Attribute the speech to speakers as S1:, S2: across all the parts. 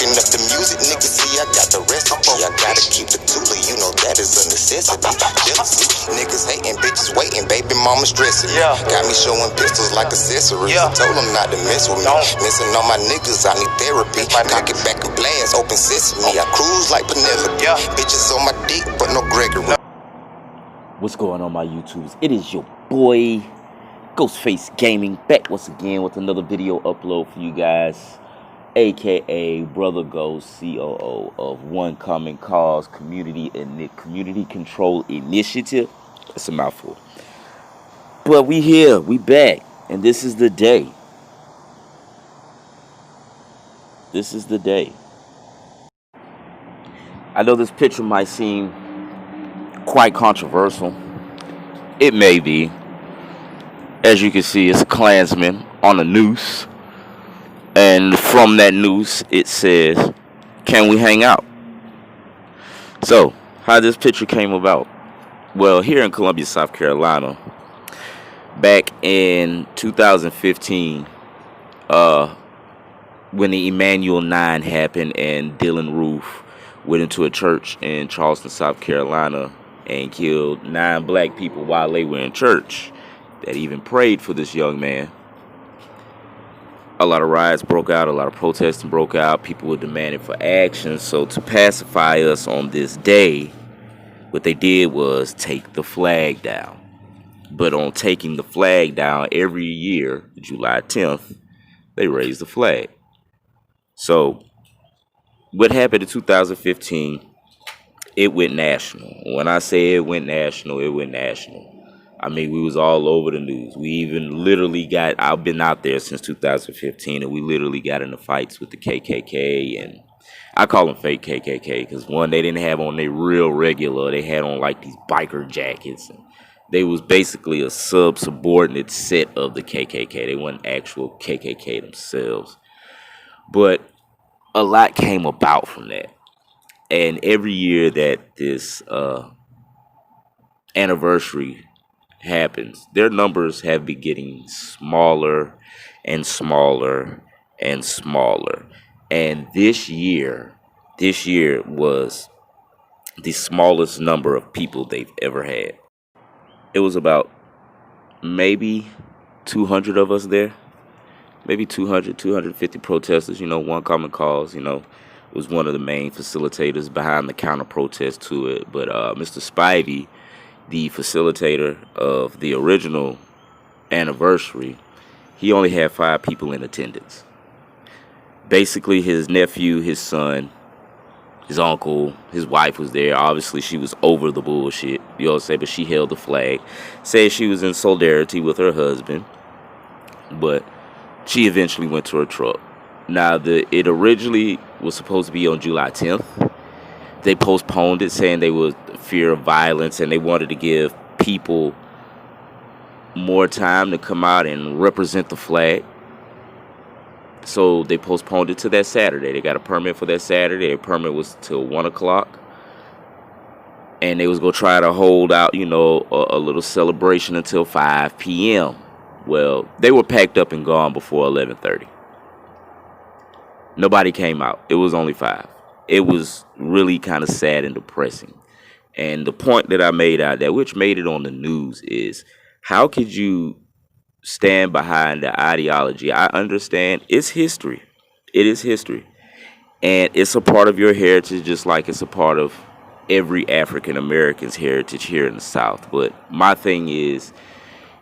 S1: Cooking up the music, niggas see I got the recipe. I gotta keep the toolie, you know that is a necessity. Jealousy, niggas hating, bitches waiting, baby mama stressing me. Got me showing pistols like accessories. I told them not to mess with me. Missing all my niggas, I need therapy. Cock it back and blast, open sesame. I cruise like Penelope. Bitches on my dick, but no Gregory.
S2: What's going on, my YouTubes? It is your boy Ghostface Gaming, back once again with another video upload for you guys, aka Brother Ghost, COO of One Common Cause Community Control Initiative. It's a mouthful, but we here, we back, and this is the day. This is the day. I know this picture might seem quite controversial. It may be. As you can see, it's a Klansman on a noose, and from that noose it says, "Can we hang out?" So how this picture came about? Well, here in Columbia, South Carolina, back in 2015, when the Emanuel 9 happened and Dylan Roof went into a church in Charleston, South Carolina, and killed 9 black people while they were in church that even prayed for this young man. A lot of riots broke out, a lot of protesting broke out. People were demanding for action. So to pacify us on this day, what they did was take the flag down. But on taking the flag down, every year, July 10th, they raised the flag. So what happened in 2015, it went national. When I say it went national, it went national. I mean, we was all over the news. We even literally got, I've been out there since 2015, and we literally got into fights with the KKK, and I call them fake KKK, because one, they didn't have on their real regular, they had on like these biker jackets, and they was basically a subordinate set of the KKK. They weren't actual KKK themselves. But a lot came about from that. And every year that this anniversary happens, their numbers have been getting smaller and smaller and smaller. And this year was the smallest number of people they've ever had. It was about maybe 200 of us there. Maybe 200, 250 protesters, One Common Cause, was one of the main facilitators behind the counter protest to it. But Mr. Spivey, the facilitator of the original anniversary, he only had 5 people in attendance. Basically, his nephew, his son, his uncle, his wife was there. Obviously, she was over the bullshit, but she held the flag. Said she was in solidarity with her husband, but she eventually went to her truck. Now, it originally was supposed to be on July 10th. They postponed it, saying they were fear of violence, and they wanted to give people more time to come out and represent the flag. So they postponed it to that Saturday. They got a permit for that Saturday. A permit was till 1 o'clock. And they was going to try to hold out, a little celebration until 5 p.m. Well, they were packed up and gone before 11:30. Nobody came out. It was only 5. It was really kind of sad and depressing. And the point that I made out there, which made it on the news, is how could you stand behind the ideology? I understand it's history. It is history. And it's a part of your heritage, just like it's a part of every African American's heritage here in the South. But my thing is,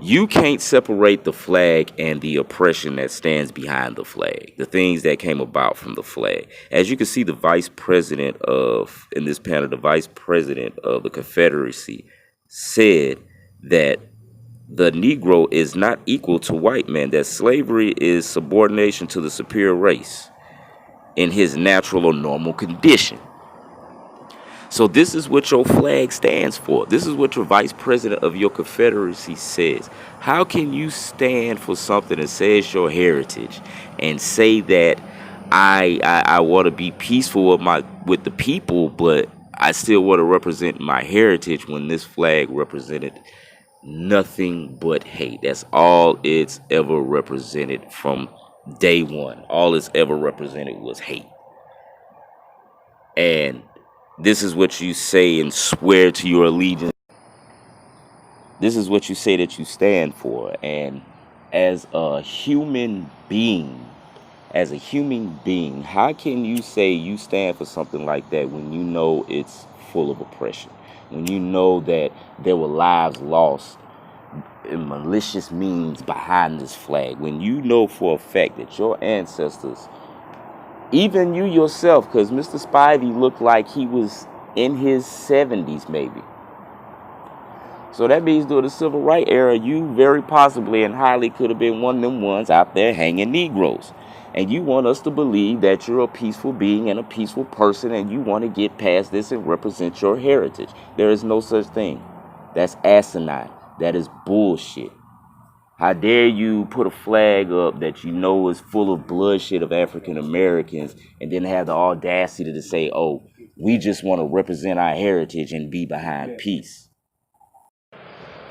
S2: you can't separate the flag and the oppression that stands behind the flag, the things that came about from the flag. As you can see, the vice president in this panel, the vice president of the Confederacy said that the Negro is not equal to white men, that slavery is subordination to the superior race in his natural or normal condition. So this is what your flag stands for. This is what your vice president of your Confederacy says. How can you stand for something that says your heritage and say that I want to be peaceful with the people, but I still want to represent my heritage, when this flag represented nothing but hate? That's all it's ever represented from day one. All it's ever represented was hate. And this is what you say and swear to your allegiance. This is what you say that you stand for. And as a human being, how can you say you stand for something like that when you know it's full of oppression? When you know that there were lives lost in malicious means behind this flag? When you know for a fact that your ancestors, even you yourself, because Mr. Spivey looked like he was in his 70s maybe. So that means during the civil rights era, you very possibly and highly could have been one of them ones out there hanging Negroes. And you want us to believe that you're a peaceful being and a peaceful person, and you want to get past this and represent your heritage. There is no such thing. That's asinine. That is bullshit. How dare you put a flag up that you know is full of bloodshed of African Americans and then have the audacity to say, oh, we just want to represent our heritage and be behind peace.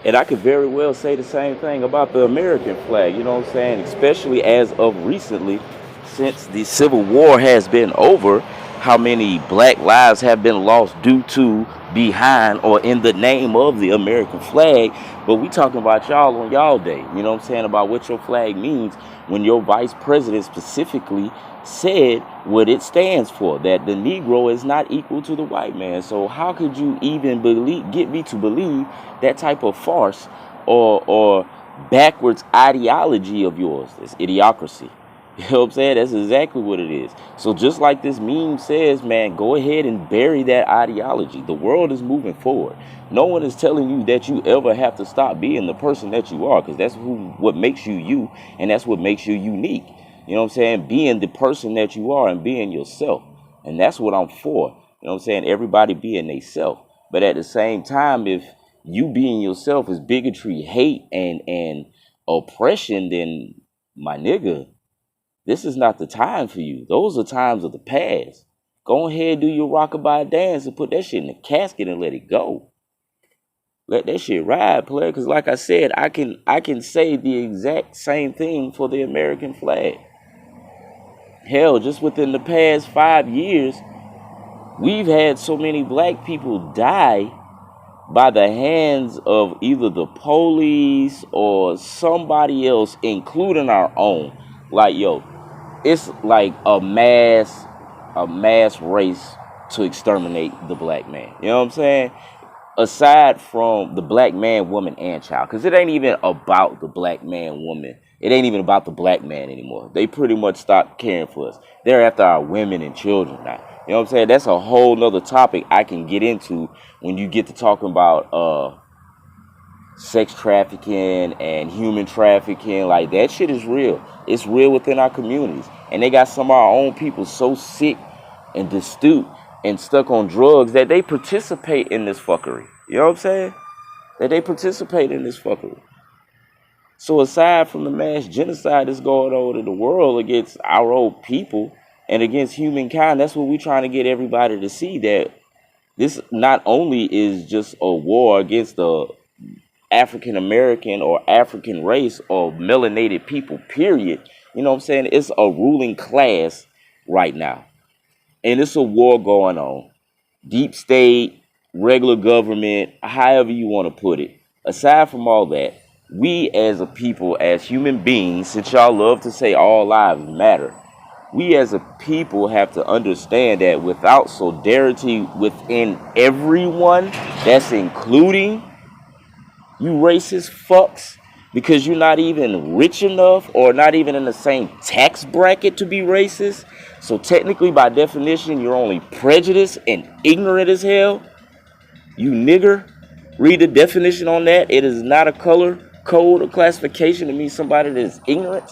S2: And I could very well say the same thing about the American flag, you know what I'm saying? Especially as of recently, since the Civil War has been over, how many black lives have been lost due to behind or in the name of the American flag. But we talking about y'all on y'all day, you know what I'm saying, about what your flag means when your vice president specifically said what it stands for, that the Negro is not equal to the white man. So how could you even get me to believe that type of farce or backwards ideology of yours? It's idiocracy. You know what I'm saying? That's exactly what it is. So just like this meme says, man, go ahead and bury that ideology. The world is moving forward. No one is telling you that you ever have to stop being the person that you are, because that's what makes you you, and that's what makes you unique. You know what I'm saying? Being the person that you are and being yourself. And that's what I'm for. You know what I'm saying? Everybody being they self. But at the same time, if you being yourself is bigotry, hate, and oppression, then my nigga, this is not the time for you. Those are times of the past. Go ahead, do your rockabye dance and put that shit in the casket and let it go. Let that shit ride, player. Because like I said, I can say the exact same thing for the American flag. Hell, just within the past 5 years, we've had so many black people die by the hands of either the police or somebody else, including our own. Like, yo, it's like a mass race to exterminate the black man. You know what I'm saying? Aside from the black man, woman, and child. Because it ain't even about the black man, woman. It ain't even about the black man anymore. They pretty much stopped caring for us. They're after our women and children now. You know what I'm saying? That's a whole nother topic I can get into when you get to talking about sex trafficking and human trafficking. Like, that shit is real. It's real within our communities. And they got some of our own people so sick and destitute and stuck on drugs that they participate in this fuckery. You know what I'm saying? That they participate in this fuckery. So aside from the mass genocide that's going on in the world against our own people and against humankind, that's what we're trying to get everybody to see, that this not only is just a war against the African American or African race or melanated people, period. You know what I'm saying? It's a ruling class right now. And it's a war going on. Deep state, regular government, however you want to put it. Aside from all that, we as a people, as human beings, since y'all love to say all lives matter, we as a people have to understand that without solidarity within everyone, that's including you racist fucks, because you're not even rich enough or not even in the same tax bracket to be racist. So technically, by definition, you're only prejudiced and ignorant as hell. You nigger. Read the definition on that. It is not a color code or classification to mean somebody that is ignorant.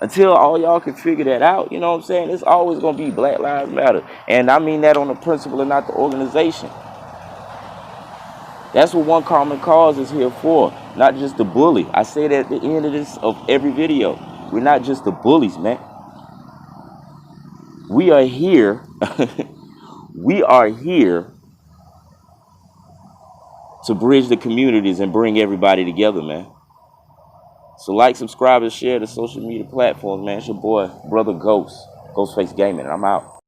S2: Until all y'all can figure that out, you know what I'm saying? It's always going to be Black Lives Matter. And I mean that on the principle and not the organization. That's what One Common Cause is here for, not just the bully. I say that at the end of every video. We're not just the bullies, man. We are here. We are here to bridge the communities and bring everybody together, man. So like, subscribe, and share the social media platforms, man. It's your boy, Brother Ghost, Ghostface Gaming, and I'm out.